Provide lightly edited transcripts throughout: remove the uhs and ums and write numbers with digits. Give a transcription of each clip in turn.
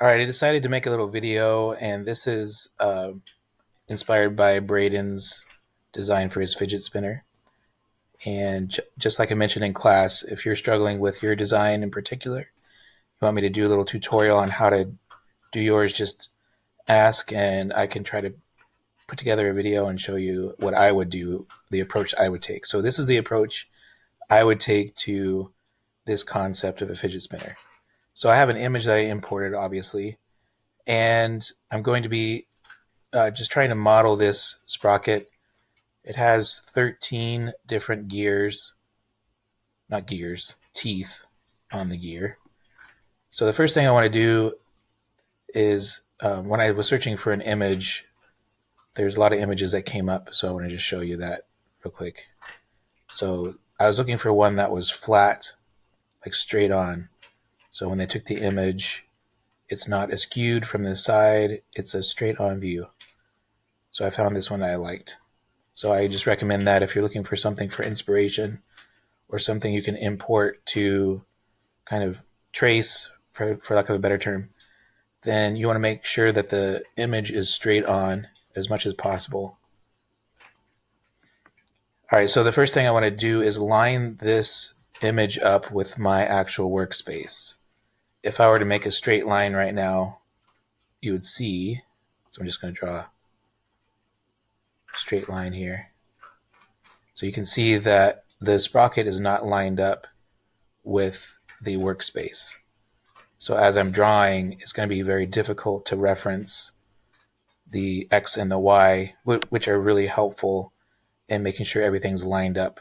All right, I decided to make a little video, and this is inspired by Braden's design for his fidget spinner. And just like I mentioned in class, if you're struggling with your design in particular, you want me to do a little tutorial on how to do yours, just ask, and I can try to put together a video and show you what I would do, the approach I would take. So this is the approach I would take to this concept of a fidget spinner. So I have an image that I imported, obviously, and I'm going to be just trying to model this sprocket. It has 13 different gears, not gears, teeth on the gear. So the first thing I want to do is when I was searching for an image, there's a lot of images that came up, so I want to just show you that real quick. So I was looking for one that was flat, like straight on. So when they took the image, it's not askewed from the side, it's a straight on view. So I found this one that I liked. So I just recommend that if you're looking for something for inspiration or something you can import to kind of trace, for lack of a better term, then you want to make sure that the image is straight on as much as possible. All right, so the first thing I want to do is line this image up with my actual workspace. If I were to make a straight line right now, you would see, so I'm just going to draw a straight line here. So you can see that the sprocket is not lined up with the workspace. So as I'm drawing, it's going to be very difficult to reference the X and the Y, which are really helpful in making sure everything's lined up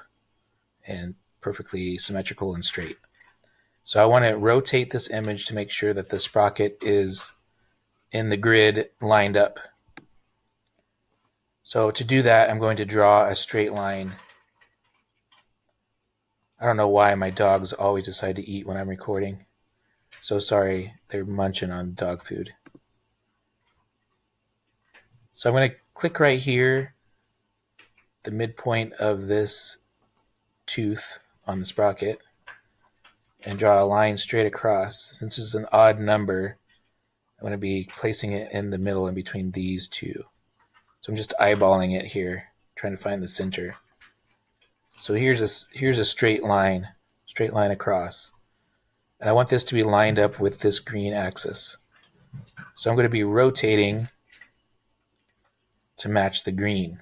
and perfectly symmetrical and straight. So I want to rotate this image to make sure that the sprocket is in the grid lined up. So to do that, I'm going to draw a straight line. I don't know why my dogs always decide to eat when I'm recording. So sorry, they're munching on dog food. So I'm going to click right here, the midpoint of this tooth on the sprocket, and draw a line straight across. Since it's an odd number, I'm going to be placing it in the middle in between these two. So I'm just eyeballing it here, trying to find the center. So here's a straight line across. And I want this to be lined up with this green axis. So I'm going to be rotating to match the green.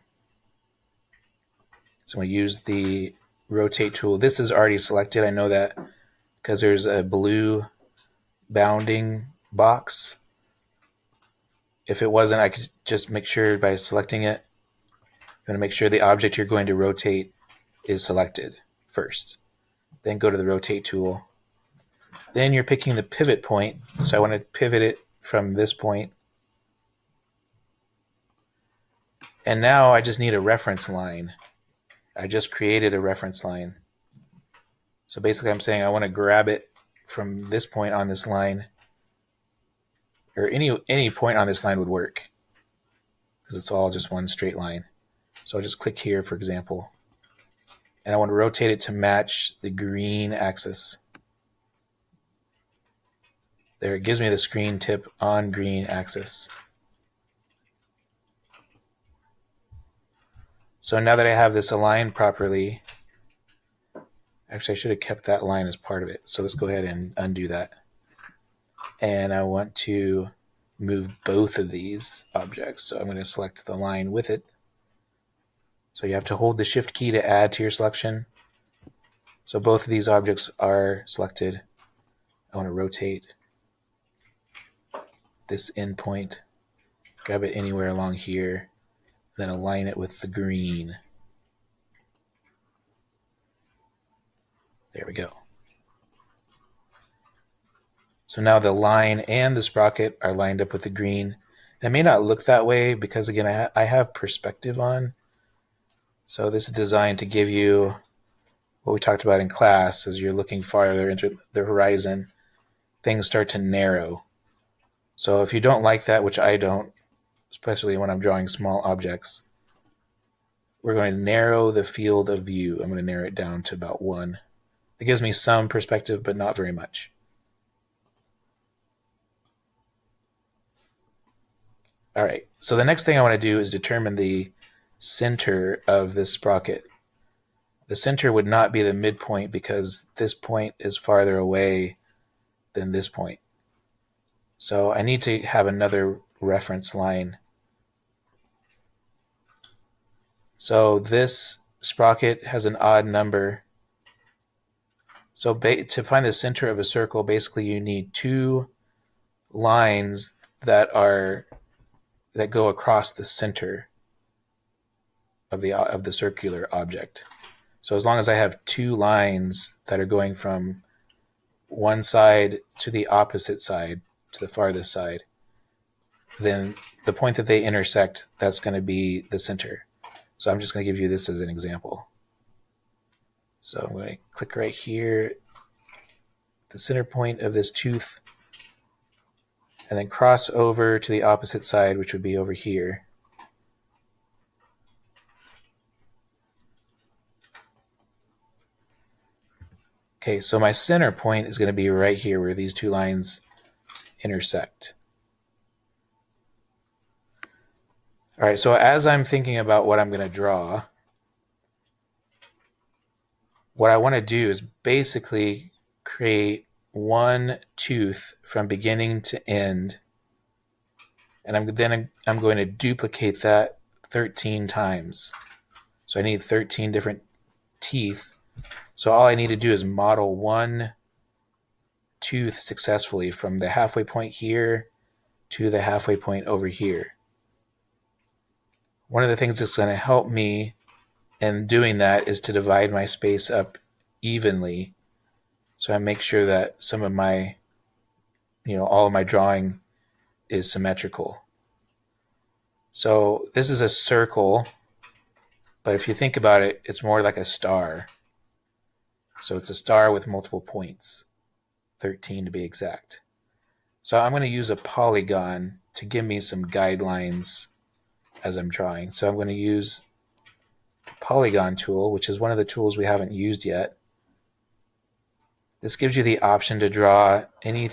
So I'm going to use the rotate tool. This is already selected. I know that because there's a blue bounding box. If it wasn't, I could just make sure by selecting it, you're going to make sure the object you're going to rotate is selected first. Then go to the rotate tool. Then you're picking the pivot point. So I want to pivot it from this point. And now I just need a reference line. I just created a reference line. So basically I'm saying I want to grab it from this point on this line, or any point on this line would work because it's all just one straight line. So I'll just click here, for example, and I want to rotate it to match the green axis. There, it gives me the screen tip on green axis. So now that I have this aligned properly, actually I should have kept that line as part of it. So let's go ahead and undo that. And I want to move both of these objects. So I'm going to select the line with it. So you have to hold the shift key to add to your selection. So both of these objects are selected. I want to rotate this endpoint, grab it anywhere along here, then align it with the green. There we go. So now the line and the sprocket are lined up with the green. It may not look that way because, again, I have perspective on. So this is designed to give you what we talked about in class. As you're looking farther into the horizon, things start to narrow. So if you don't like that, which I don't, especially when I'm drawing small objects, we're going to narrow the field of view. I'm going to narrow it down to about 1. It gives me some perspective, but not very much. All right, so the next thing I want to do is determine the center of this sprocket. The center would not be the midpoint because this point is farther away than this point. So I need to have another reference line. So this sprocket has an odd number. So to find the center of a circle, basically you need two lines that go across the center of the circular object. So as long as I have two lines that are going from one side to the opposite side, to the farthest side, then the point that they intersect, that's going to be the center. So I'm just going to give you this as an example. So I'm going to click right here, the center point of this tooth, and then cross over to the opposite side, which would be over here. Okay, so my center point is going to be right here where these two lines intersect. All right, so as I'm thinking about what I'm going to draw, what I want to do is basically create one tooth from beginning to end, and I'm going to duplicate that 13 times. So I need 13 different teeth. So all I need to do is model one tooth successfully from the halfway point here to the halfway point over here. One of the things that's going to help me in doing that is to divide my space up evenly, so I make sure that some of my, all of my drawing is symmetrical. So this is a circle, but if you think about it, it's more like a star. So it's a star with multiple points, 13 to be exact. So I'm going to use a polygon to give me some guidelines as I'm drawing. So I'm going to use the Polygon Tool, which is one of the tools we haven't used yet. This gives you the option to draw any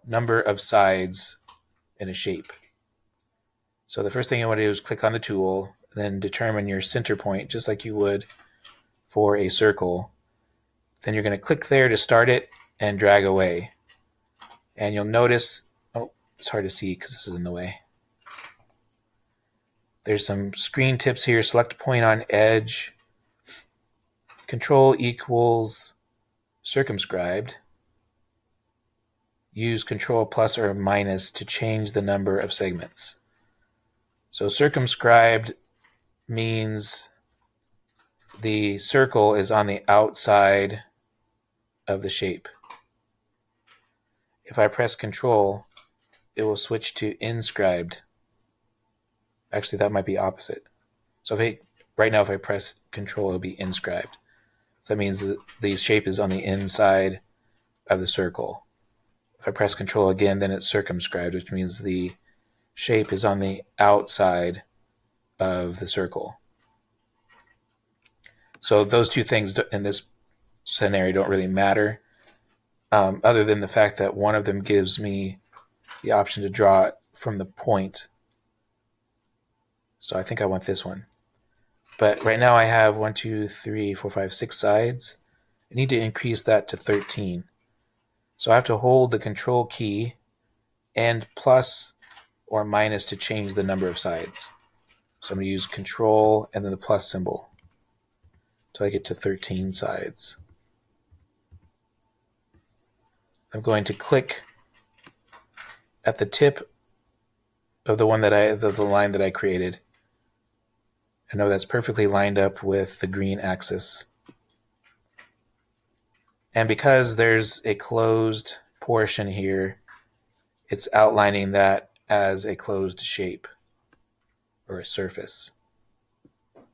number of sides in a shape. So the first thing you want to do is click on the tool, then determine your center point, just like you would for a circle. Then you're going to click there to start it and drag away. And you'll notice, oh, it's hard to see because this is in the way. There's some screen tips here. Select point on edge. Control equals circumscribed. Use Control plus or minus to change the number of segments. So circumscribed means the circle is on the outside of the shape. If I press Control, it will switch to inscribed. Actually, that might be opposite. So right now, if I press Control, it'll be inscribed. So that means that the shape is on the inside of the circle. If I press Control again, then it's circumscribed, which means the shape is on the outside of the circle. So those two things in this scenario don't really matter, other than the fact that one of them gives me the option to draw it from the point. So I think I want this one. But right now I have 1, 2, 3, 4, 5, 6 sides. I need to increase that to 13. So I have to hold the Control key and plus or minus to change the number of sides. So I'm going to use Control and then the plus symbol until I get to 13 sides. I'm going to click at the tip of the line that I created. I know that's perfectly lined up with the green axis. And because there's a closed portion here, it's outlining that as a closed shape or a surface.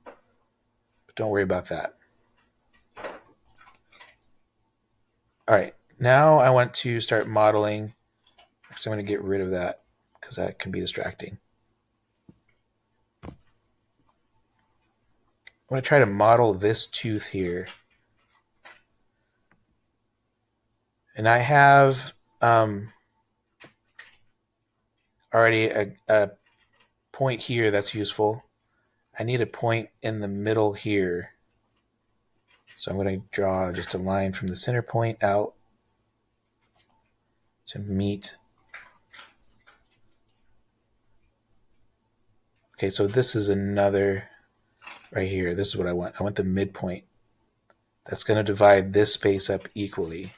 But don't worry about that. All right, now I want to start modeling. So I'm going to get rid of that because that can be distracting. I'm going to try to model this tooth here. And I have already a point here, that's useful. I need a point in the middle here. So I'm going to draw just a line from the center point out to meet. Okay, so this is another right here. This is what I want. I want the midpoint. That's going to divide this space up equally.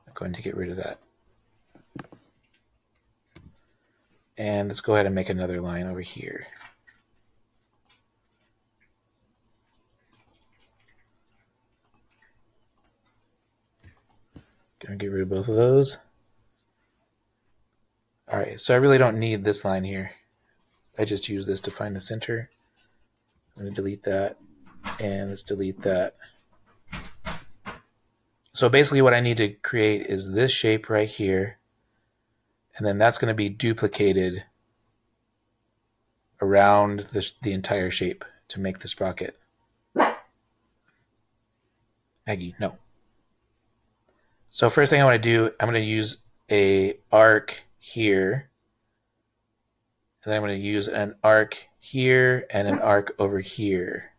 I'm going to get rid of that. And let's go ahead and make another line over here. Gonna get rid of both of those. All right, so I really don't need this line here. I just use this to find the center. I'm gonna delete that, and let's delete that. So basically what I need to create is this shape right here, and then that's gonna be duplicated around the entire shape to make the sprocket. Maggie, no. So first thing I want to do, I'm going to use a arc here, and then I'm going to use an arc here and an arc over here.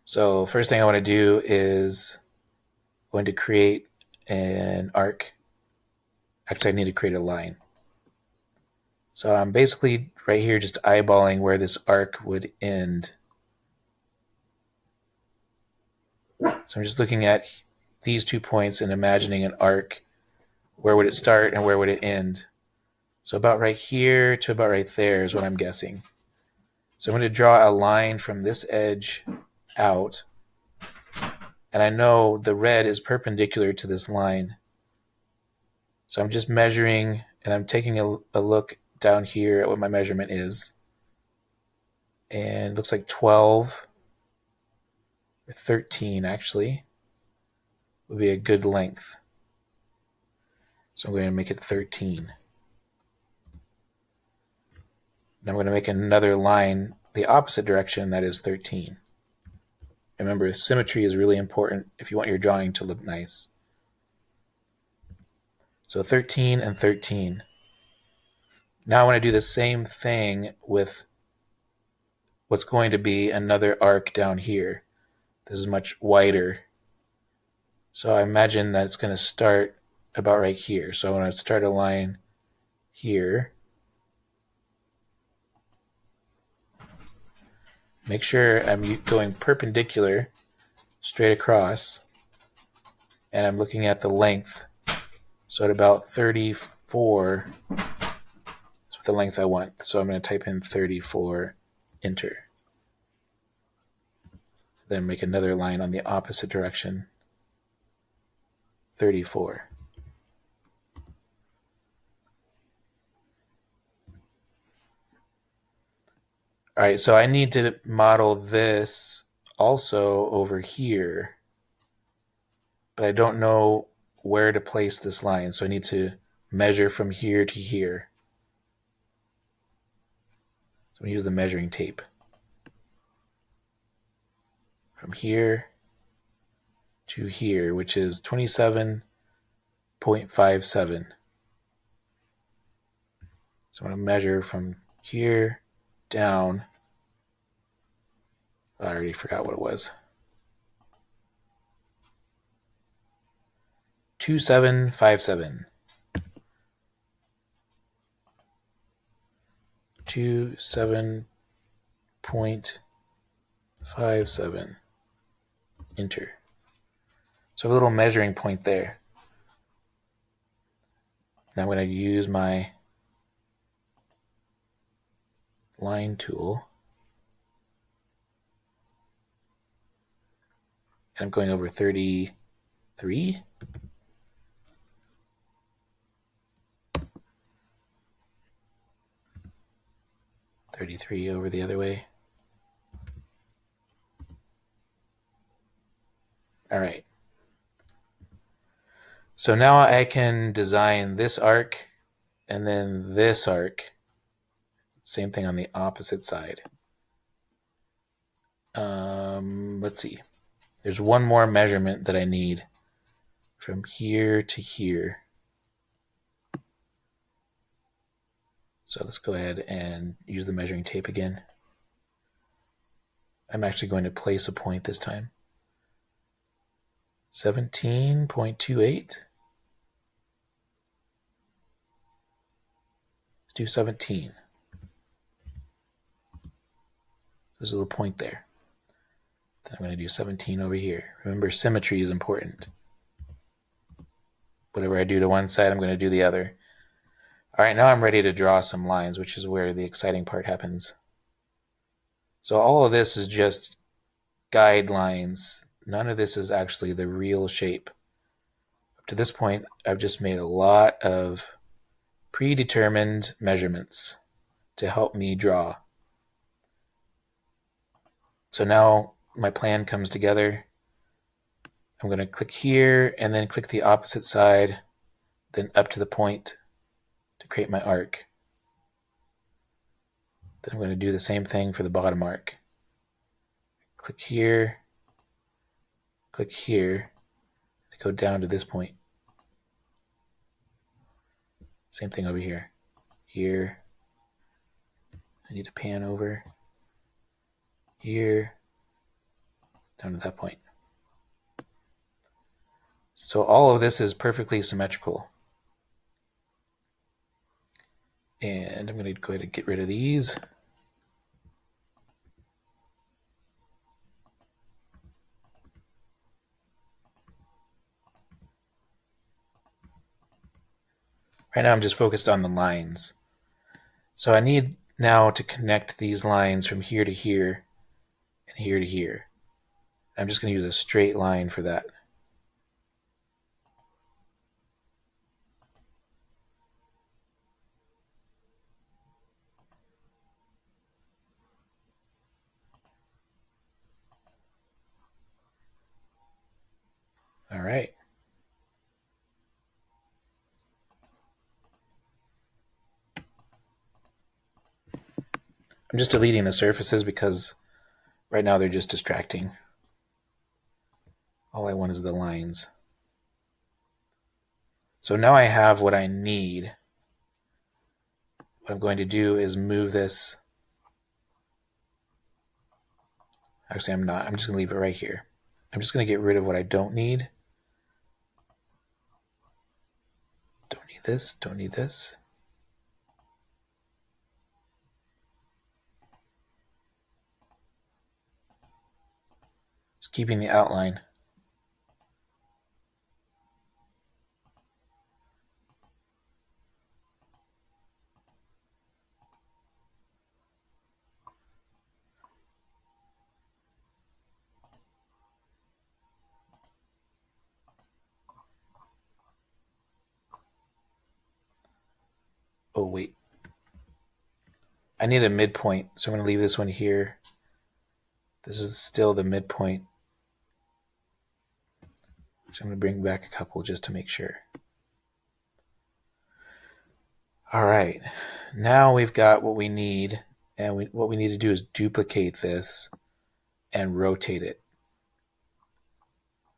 So first thing I want to do is going to create an arc. Actually, I need to create a line. So I'm basically right here just eyeballing where this arc would end. So I'm just looking at these 2 points and imagining an arc. Where would it start and where would it end? So about right here to about right there is what I'm guessing. So I'm going to draw a line from this edge out. And I know the red is perpendicular to this line. So I'm just measuring, and I'm taking a look down here at what my measurement is. And it looks like 12 or 13 actually would be a good length. So I'm going to make it 13. And I'm going to make another line the opposite direction, that is 13. Remember, symmetry is really important if you want your drawing to look nice. So 13 and 13. Now I want to do the same thing with what's going to be another arc down here. This is much wider. So I imagine that it's going to start about right here. So I want to start a line here. Make sure I'm going perpendicular straight across, and I'm looking at the length. So at about 34 is the length I want. So I'm going to type in 34, enter. Then make another line on the opposite direction, 34. All right, so I need to model this also over here, but I don't know where to place this line, so I need to measure from here to here. So I'm going to use the measuring tape. From here to here, which is 27.57. So I'm going to measure from here down. I already forgot what it was. 2757. 27.57. Enter. So a little measuring point there. Now I'm going to use my line tool. And I'm going over 33. 33 over the other way. All right. So now I can design this arc and then this arc. Same thing on the opposite side. Let's see. there's one more measurement that I need from here to here. So let's go ahead and use the measuring tape again. I'm actually going to place a point this time. 17.28. Let's do 17. There's a little point there. Then I'm going to do 17 over here. Remember, symmetry is important. Whatever I do to one side, I'm going to do the other. All right, now I'm ready to draw some lines, which is where the exciting part happens. So all of this is just guidelines. None of this is actually the real shape. Up to this point, I've just made a lot of predetermined measurements to help me draw. So now my plan comes together. I'm going to click here and then click the opposite side, then up to the point to create my arc. Then I'm going to do the same thing for the bottom arc. Click here, go down to this point. Same thing over here. Here, I need to pan over. Here, down to that point. So all of this is perfectly symmetrical. And I'm going to go ahead and get rid of these. Right now I'm just focused on the lines. So I need now to connect these lines from here to here and here to here. I'm just going to use a straight line for that. All right. I'm just deleting the surfaces because right now they're just distracting. All I want is the lines. So now I have what I need. What I'm going to do is move this. Actually, I'm not. I'm just going to leave it right here. I'm just going to get rid of what I don't need. Don't need this. Don't need this. Just keeping the outline. Oh, wait. I need a midpoint, so I'm going to leave this one here. This is still the midpoint. So I'm going to bring back a couple just to make sure. All right. Now we've got what we need, and what we need to do is duplicate this and rotate it.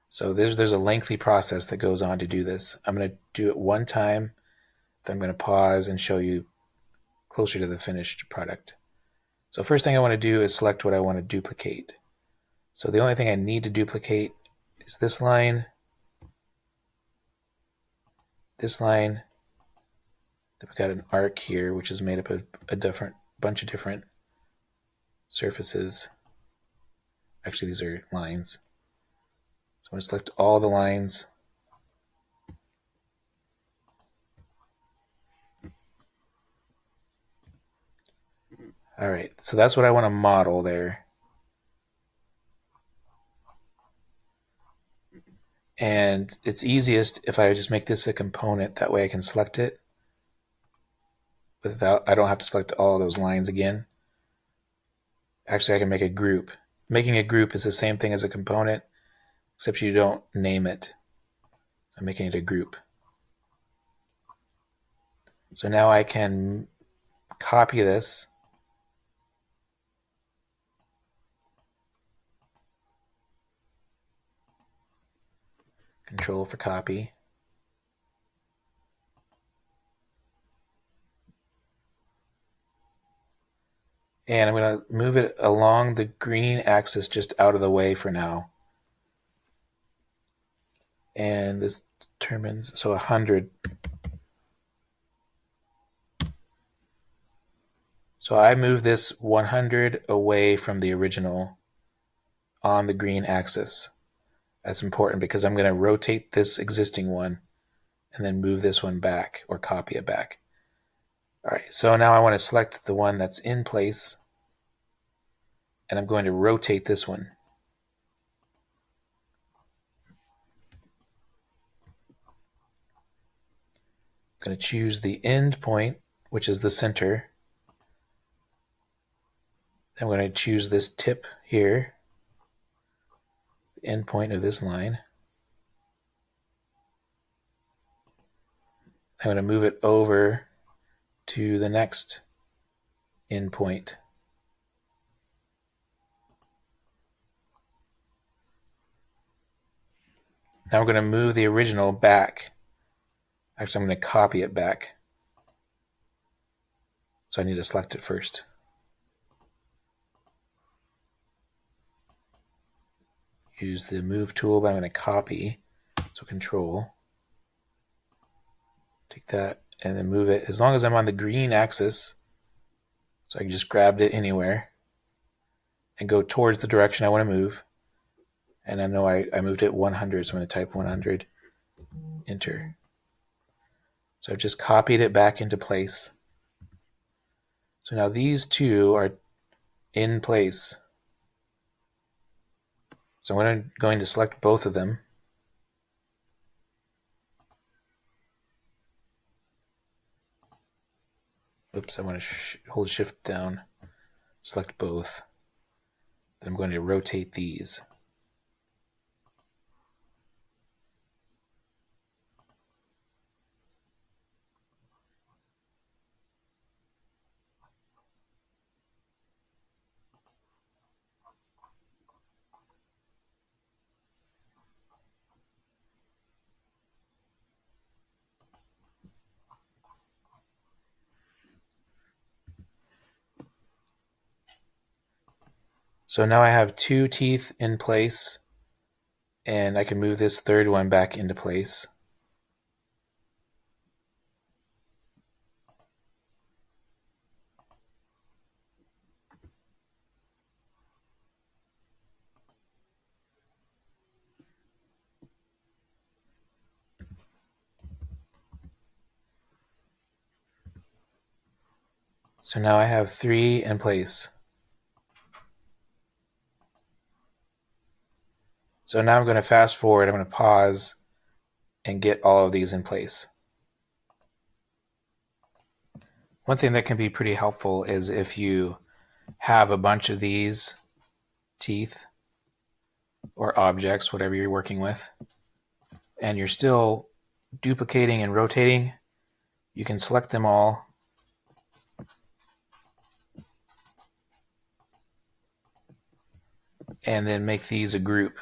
So there's a lengthy process that goes on to do this. I'm going to do it one time, then I'm going to pause and show you closer to the finished product. So first thing I want to do is select what I want to duplicate. So the only thing I need to duplicate is this line, this line. Then we've got an arc here, which is made up of a bunch of different surfaces. Actually, these are lines. So I'm going to select all the lines. All right, so that's what I want to model there. And it's easiest if I just make this a component. That way I can select it without, I don't have to select all those lines again. Actually, I can make a group. Making a group is the same thing as a component, except you don't name it. I'm making it a group. So now I can copy this. Control for copy. And I'm going to move it along the green axis just out of the way for now. And this determines, so 100. So I move this 100 away from the original on the green axis. That's important because I'm going to rotate this existing one and then move this one back or copy it back. All right, so now I want to select the one that's in place, and I'm going to rotate this one. I'm going to choose the end point, which is the center. I'm going to choose this tip here, the end point of this line. I'm going to move it over to the next end point. Now I'm going to move the original back. Actually, I'm going to copy it back. So I need to select it first. Use the move tool, but I'm going to copy. So control. Take that and then move it as long as I'm on the green axis. So I just grabbed it anywhere and go towards the direction I want to move. And I know I moved it 100, so I'm going to type 100, enter. So I've just copied it back into place. So now these two are in place. So I'm going to select both of them. Oops, I want to hold shift down, select both. Then I'm going to rotate these. So now I have two teeth in place, and I can move this third one back into place. So now I have three in place. So now I'm going to fast forward. I'm going to pause and get all of these in place. One thing that can be pretty helpful is if you have a bunch of these teeth or objects, whatever you're working with, and you're still duplicating and rotating, you can select them all and then make these a group.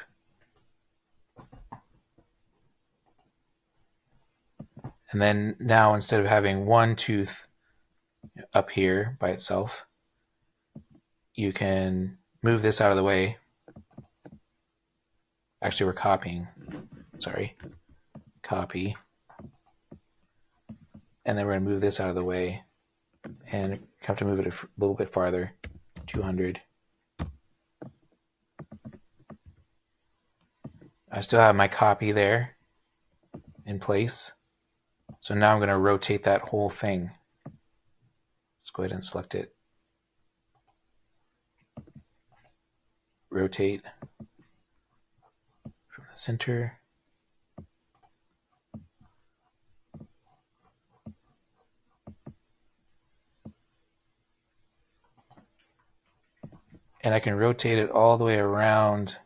And then now instead of having one tooth up here by itself, you can move this out of the way. Actually, we're copying. Sorry. Copy. And then we're going to move this out of the way. And you have to move it a little bit farther. 200. I still have my copy there in place. So now I'm going to rotate that whole thing. Let's go ahead and select it. Rotate from the center. And I can rotate it all the way around.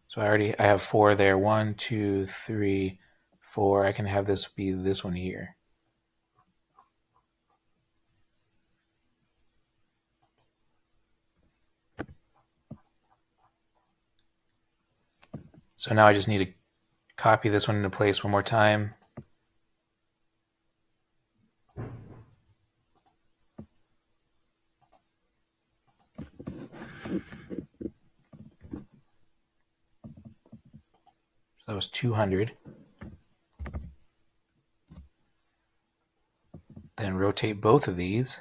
So I have four there. 1, 2, 3, 4. I can have this be this one here. So now I just need to copy this one into place one more time. So that was 200. Then rotate both of these.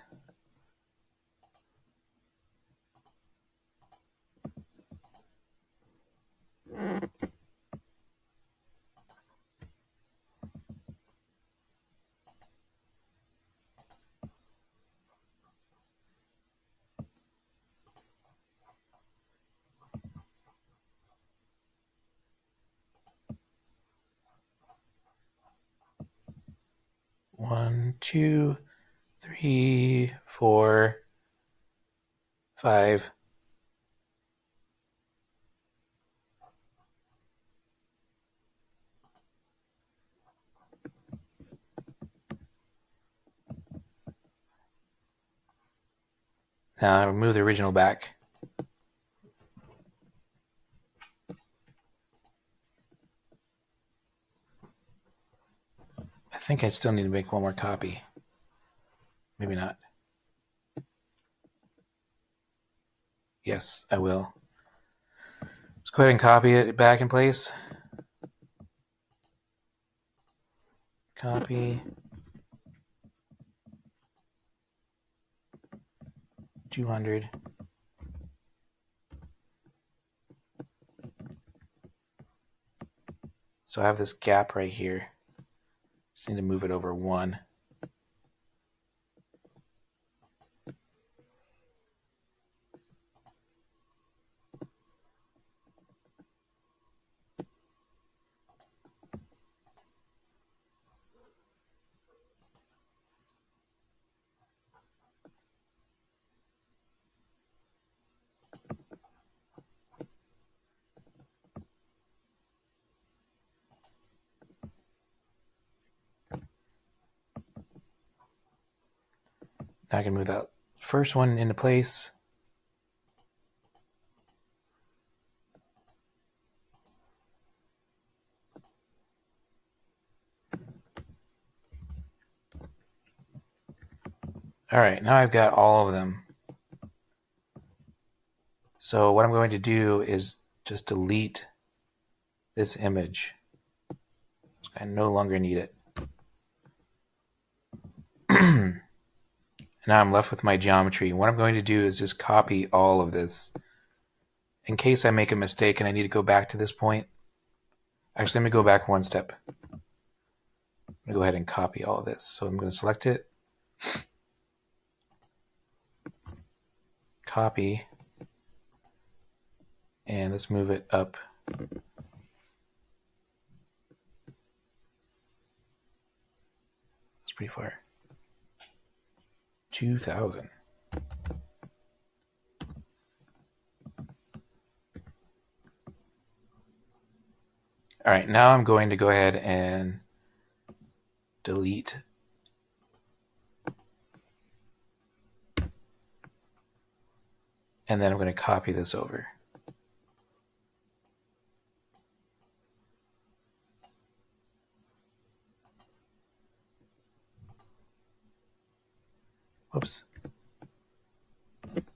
One, two, three, 4, 5. Now I'll move the original back. I think I still need to make one more copy. Maybe not. Yes, I will. Let's go ahead and copy it back in place. Copy. 200. So I have this gap right here. Just need to move it over 1. Now I can move that first one into place. All right, now I've got all of them. So what I'm going to do is just delete this image. I no longer need it. Now I'm left with my geometry. What I'm going to do is just copy all of this. In case I make a mistake and I need to go back to this point, actually, let me go back one step. I'm going to go ahead and copy all of this. So I'm going to select it, copy, and let's move it up. That's pretty far. 2,000. All right, now I'm going to go ahead and delete and then I'm going to copy this over. Whoops.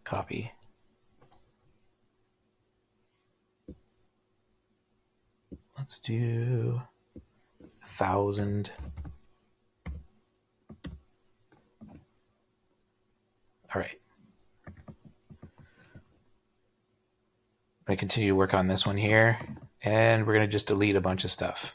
Copy. Let's do 1,000. All right. I'm going to continue to work on this one here, and we're going to just delete a bunch of stuff.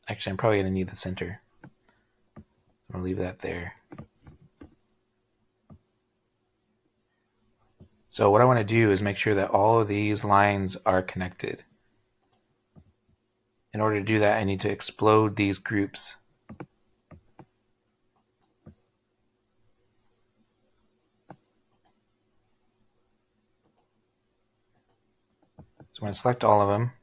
Actually, I'm probably going to need the center. I'm going to leave that there. So what I want to do is make sure that all of these lines are connected. In order to do that, I need to explode these groups. So I'm going to select all of them.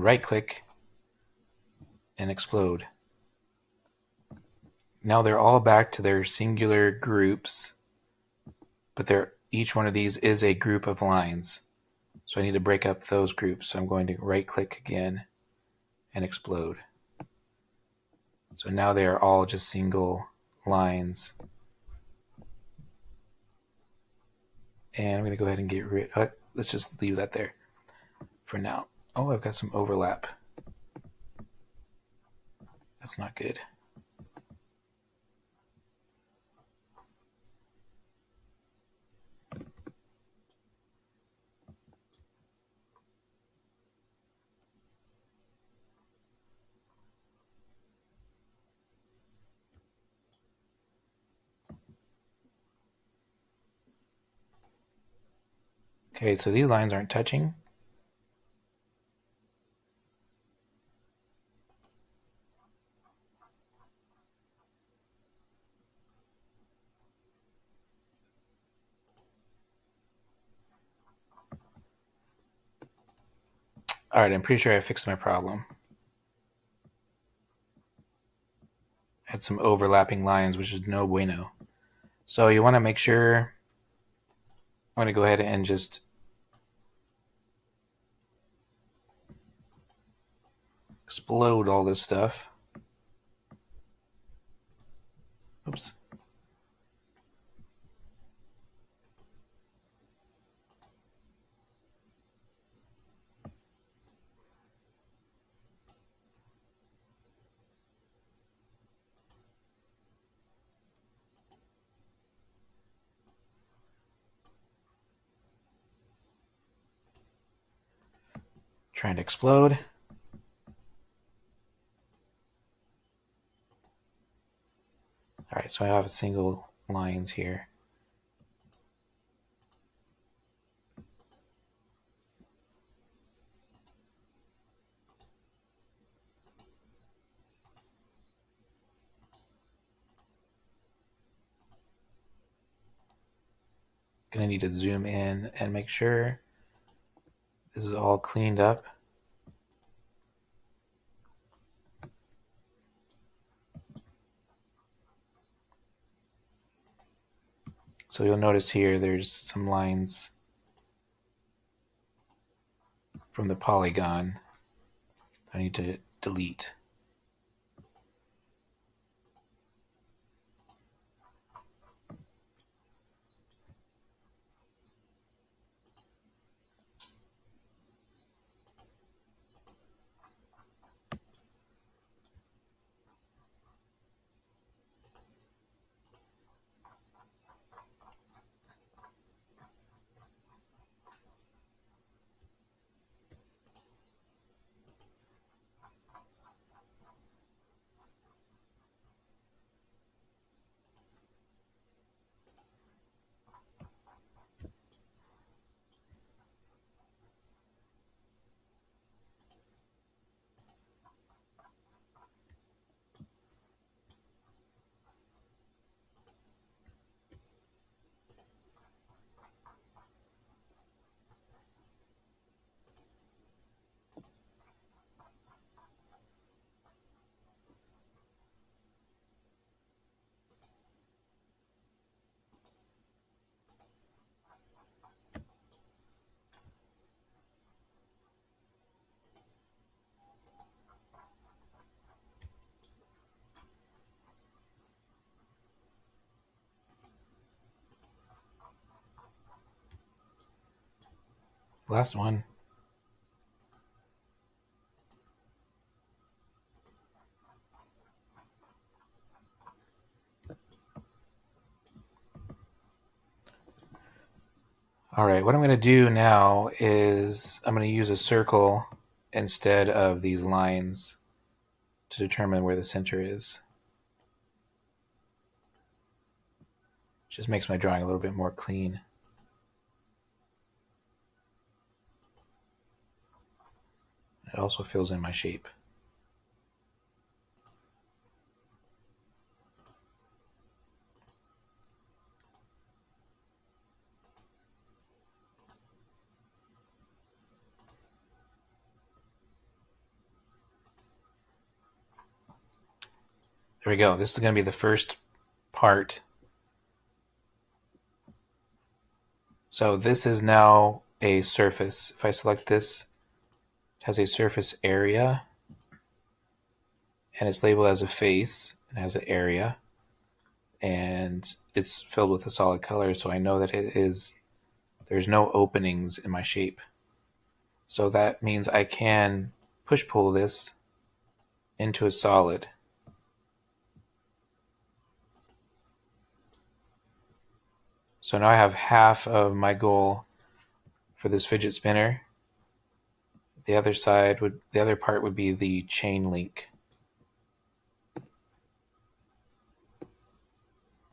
right click and explode. Now they're all back to their singular groups, but each one of these is a group of lines. So I need to break up those groups. So I'm going to right click again and explode. So now they are all just single lines. And I'm going to go ahead and get rid. Let's just leave that there for now. Oh, I've got some overlap. That's not good. Okay, so these lines aren't touching. All right, I'm pretty sure I fixed my problem. I had some overlapping lines, which is no bueno. So you want to make sure, I'm going to go ahead and just explode all this stuff. Oops. Trying to explode. All right, so I have single lines here. Gonna need to zoom in and make sure this is all cleaned up. So you'll notice here there's some lines from the polygon I need to delete. Last one. All right, what I'm going to do now is I'm going to use a circle instead of these lines to determine where the center is. Just makes my drawing a little bit more clean. It also fills in my shape. There we go. This is going to be the first part. So this is now a surface. If I select this, it has a surface area, and it's labeled as a face. It has an area, and it's filled with a solid color, so I know that there's no openings in my shape. So that means I can push pull this into a solid. So now I have half of my goal for this fidget spinner. The other part would be the chain link.